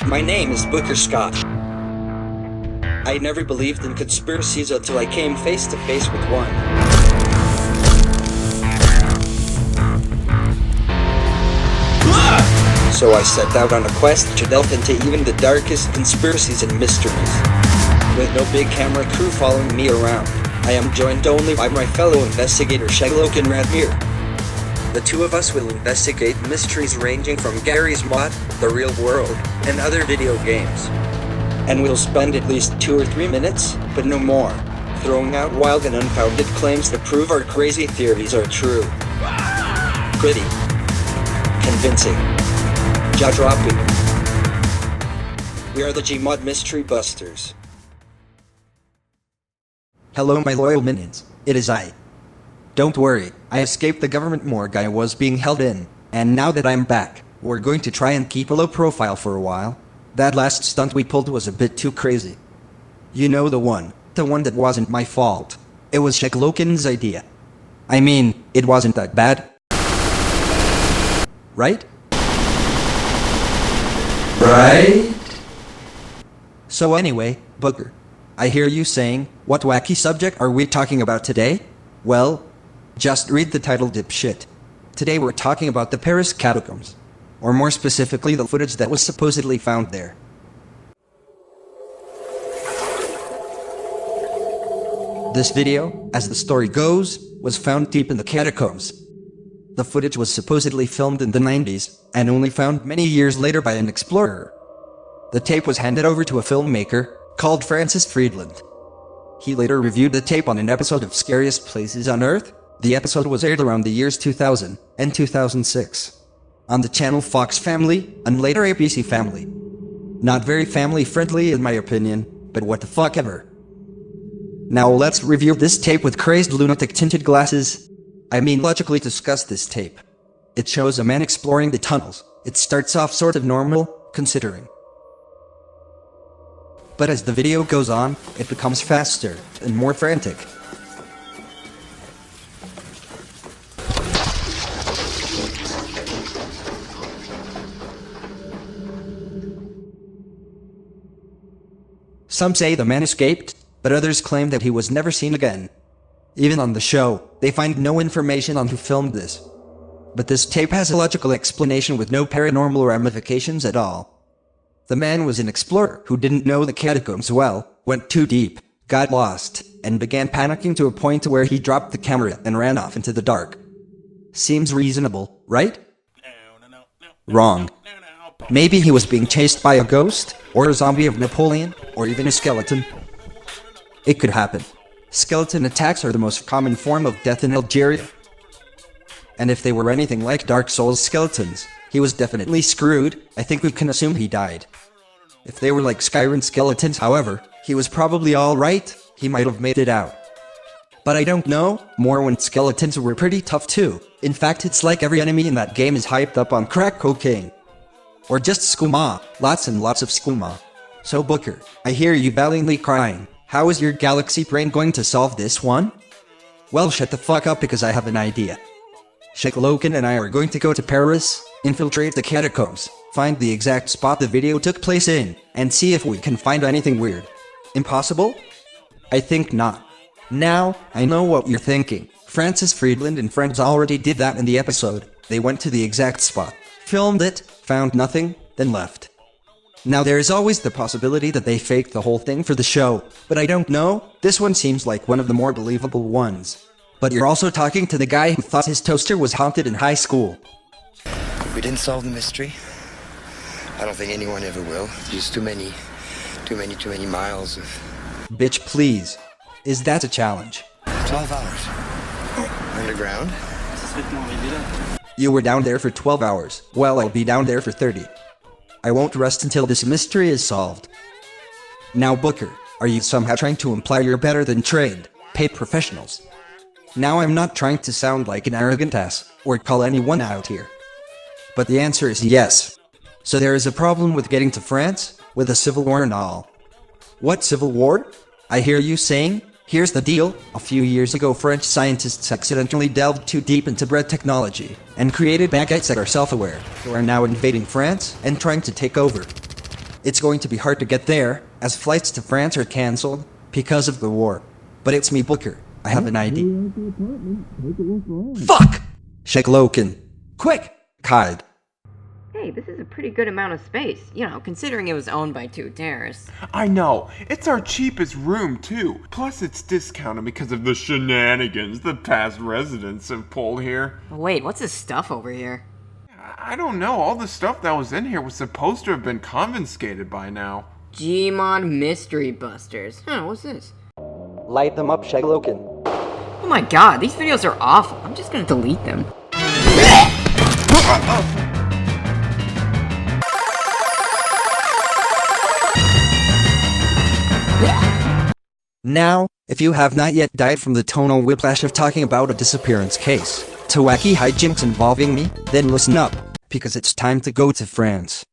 My name is Booker Scott. I never believed in conspiracies until I came face to face with one. So I set out on a quest to delve into even the darkest conspiracies and mysteries. With no big camera crew following me around, I am joined only by my fellow investigator Shagloke and Radmir. The two of us will investigate mysteries ranging from Gary's Mod, the real world, and other video games. And we'll spend at least 2 or 3 minutes, but no more, throwing out wild and unfounded claims to prove our crazy theories are true. Gritty. Convincing. Jaw-dropping. We are the Gmod Mystery Busters. Hello my loyal minions, it is I. Don't worry, I escaped the government morgue I was being held in, and now that I'm back, we're going to try and keep a low profile for a while. That last stunt we pulled was a bit too crazy. You know the one that wasn't my fault. It was Sheklokin's idea. I mean, it wasn't that bad. Right? Right? So anyway, Booker, I hear you saying, what wacky subject are we talking about today? Well, just read the title, dipshit. Today we're talking about the Paris Catacombs. Or more specifically, the footage that was supposedly found there. This video, as the story goes, was found deep in the catacombs. The footage was supposedly filmed in the 90s, and only found many years later by an explorer. The tape was handed over to a filmmaker, called Francis Friedland. He later reviewed the tape on an episode of Scariest Places on Earth. The episode was aired around the years 2000 and 2006. On the channel Fox Family, and later ABC Family. Not very family-friendly in my opinion, but what the fuck ever. Now let's review this tape with crazed lunatic tinted glasses. I mean logically discuss this tape. It shows a man exploring the tunnels. It starts off sort of normal, considering. But as the video goes on, it becomes faster and more frantic. Some say the man escaped, but others claim that he was never seen again. Even on the show, they find no information on who filmed this. But this tape has a logical explanation with no paranormal ramifications at all. The man was an explorer who didn't know the catacombs well, went too deep, got lost, and began panicking to a point where he dropped the camera and ran off into the dark. Seems reasonable, right? Wrong. Maybe he was being chased by a ghost, or a zombie of Napoleon, or even a skeleton. It could happen. Skeleton attacks are the most common form of death in Algeria. And if they were anything like Dark Souls skeletons, he was definitely screwed. I think we can assume he died. If they were like Skyrim skeletons, however, he was probably alright. He might have made it out. But I don't know. Morrowind skeletons were pretty tough too. In fact, it's like every enemy in that game is hyped up on crack cocaine. Or just skooma. Lots and lots of skooma. So Booker, I hear you valiantly crying. How is your galaxy brain going to solve this one? Well, shut the fuck up because I have an idea. Sheklokin and I are going to go to Paris, infiltrate the catacombs, find the exact spot the video took place in, and see if we can find anything weird. Impossible? I think not. Now, I know what you're thinking. Francis Friedland and friends already did that in the episode. They went to the exact spot, filmed it, found nothing, then left. Now there is always the possibility that they faked the whole thing for the show, but I don't know. This one seems like one of the more believable ones. But you're also talking to the guy who thought his toaster was haunted in high school. We didn't solve the mystery. I don't think anyone ever will. There's too many miles of... Bitch, please. Is that a challenge? 12 hours. Underground? You were down there for 12 hours. Well, I'll be down there for 30. I won't rest until this mystery is solved. Now, Booker, are you somehow trying to imply you're better than trained, paid professionals? Now, I'm not trying to sound like an arrogant ass, or call anyone out here. But the answer is yes. So there is a problem with getting to France, with a civil war and all. What civil war? I hear you saying? Here's the deal. A few years ago, French scientists accidentally delved too deep into bread technology and created baguettes that are self-aware, who are now invading France and trying to take over. It's going to be hard to get there, as flights to France are cancelled because of the war. But it's me, Booker. I have an idea. Fuck! Shegloken. Quick! Hide. Hey, this is a pretty good amount of space, considering it was owned by 2 terrorists. I know. It's our cheapest room, too. Plus, it's discounted because of the shenanigans the past residents have pulled here. Wait, what's this stuff over here? I don't know. All the stuff that was in here was supposed to have been confiscated by now. Gmod Mystery Busters. What's this? Light them up, Shegloken. Oh my god, these videos are awful. I'm just gonna delete them. Now, if you have not yet died from the tonal whiplash of talking about a disappearance case to wacky hijinks involving me, then listen up, because it's time to go to France.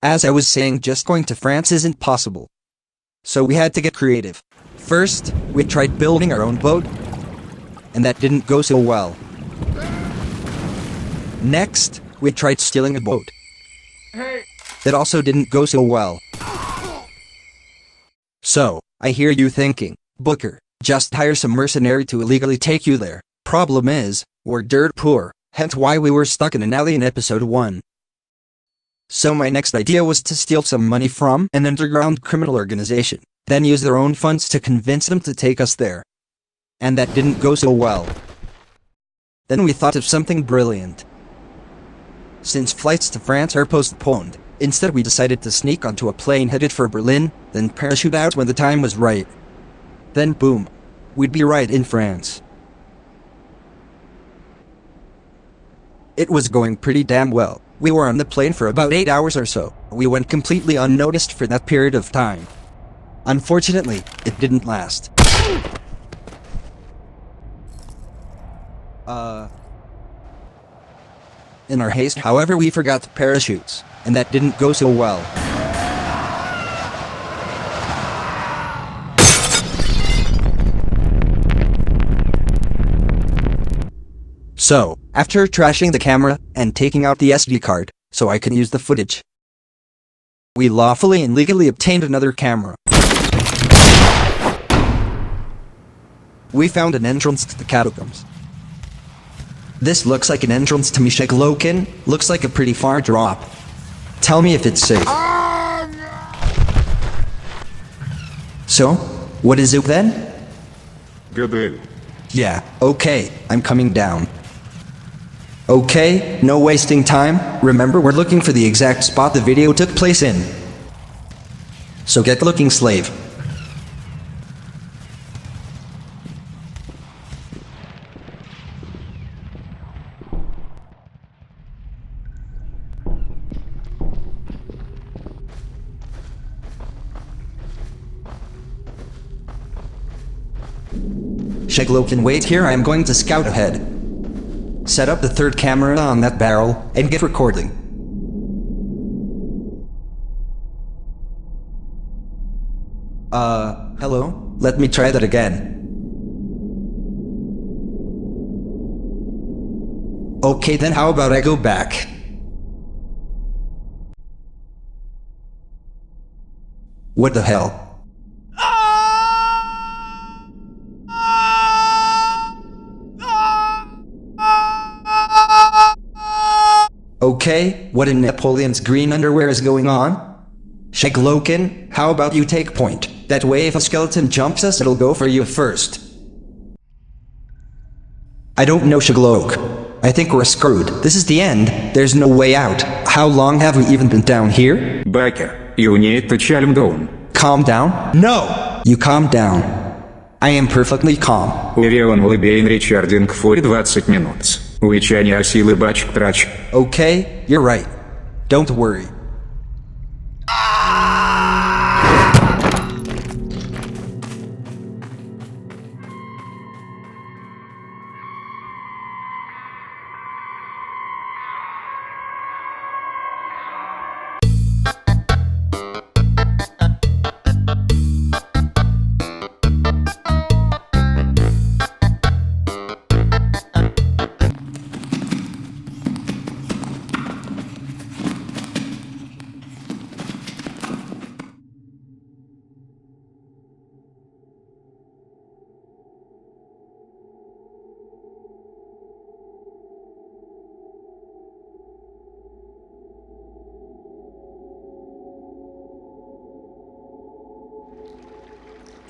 As I was saying, just going to France isn't possible. So we had to get creative. First, we tried building our own boat, and that didn't go so well. Next, we tried stealing a boat. That also didn't go so well. So, I hear you thinking, Booker, just hire some mercenary to illegally take you there. Problem is, we're dirt poor, hence why we were stuck in an alley in episode 1. So my next idea was to steal some money from an underground criminal organization, then use their own funds to convince them to take us there. And that didn't go so well. Then we thought of something brilliant. Since flights to France are postponed, instead we decided to sneak onto a plane headed for Berlin, then parachute out when the time was right. Then boom, we'd be right in France. It was going pretty damn well. We were on the plane for about 8 hours or so. We went completely unnoticed for that period of time. Unfortunately, it didn't last. In our haste, however, we forgot the parachutes, and that didn't go so well. So, after trashing the camera and taking out the SD card, so I can use the footage, we lawfully and legally obtained another camera. We found an entrance to the Catacombs. This looks like an entrance to Shegloken, looks like a pretty far drop. Tell me if it's safe. So, what is it then? Good. Yeah, okay, I'm coming down. Okay, no wasting time. Remember, we're looking for the exact spot the video took place in. So get looking, slave. Shegloken, wait here, I am going to scout ahead. Set up the third camera on that barrel, and get recording. Hello? Let me try that again. Okay, then how about I go back? What the hell? Okay, what in Napoleon's green underwear is going on? Shegloken, how about you take point? That way if a skeleton jumps us, it'll go for you first. I don't know, Sheglok. I think we're screwed. This is the end. There's no way out. How long have we even been down here? Baker, you need to calm down. Calm down? No! You calm down. I am perfectly calm. Увелон лобейн речардинг for 20 minutes. Увечание силы бачк трач. Okay, you're right. Don't worry.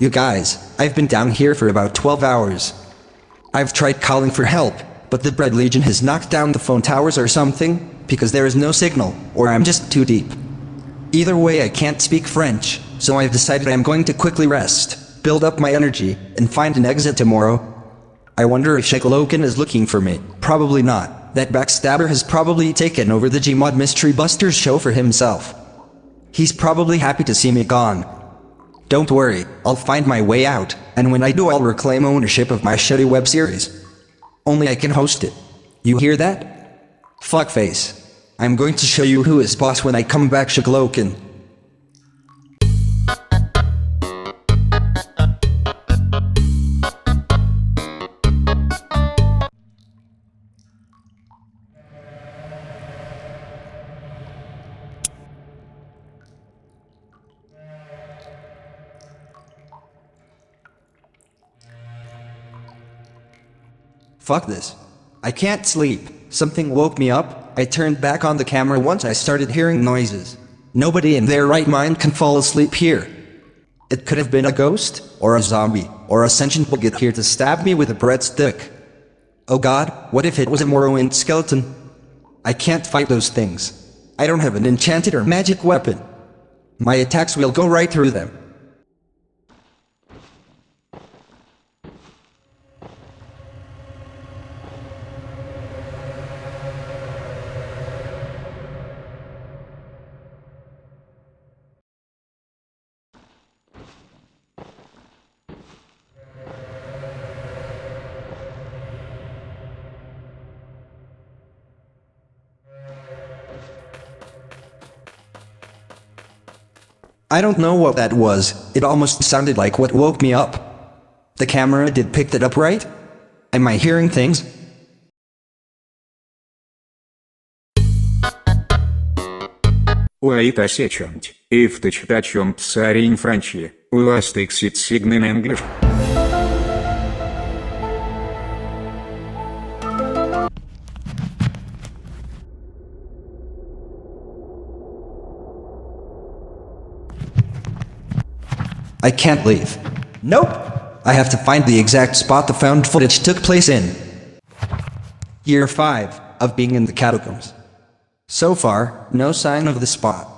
You guys, I've been down here for about 12 hours. I've tried calling for help, but the Bread Legion has knocked down the phone towers or something, because there is no signal, or I'm just too deep. Either way, I can't speak French, so I've decided I'm going to quickly rest, build up my energy, and find an exit tomorrow. I wonder if Shekalokin is looking for me. Probably not. That backstabber has probably taken over the Gmod Mystery Busters show for himself. He's probably happy to see me gone. Don't worry, I'll find my way out, and when I do I'll reclaim ownership of my shitty web series. Only I can host it. You hear that? Fuckface. I'm going to show you who is boss when I come back, Shekalokin. Fuck this. I can't sleep. Something woke me up. I turned back on the camera once I started hearing noises. Nobody in their right mind can fall asleep here. It could have been a ghost, or a zombie, or a sentient will get here to stab me with a breadstick. Oh god, what if it was a Morrowind skeleton? I can't fight those things. I don't have an enchanted or magic weapon. My attacks will go right through them. I don't know what that was. It almost sounded like what woke me up. The camera did pick it up, right? Am I hearing things? Wait a second. If the Catacombs are in French, we must exit signal in English. I can't leave. Nope! I have to find the exact spot the found footage took place in. Year 5 of being in the Catacombs. So far, no sign of the spot.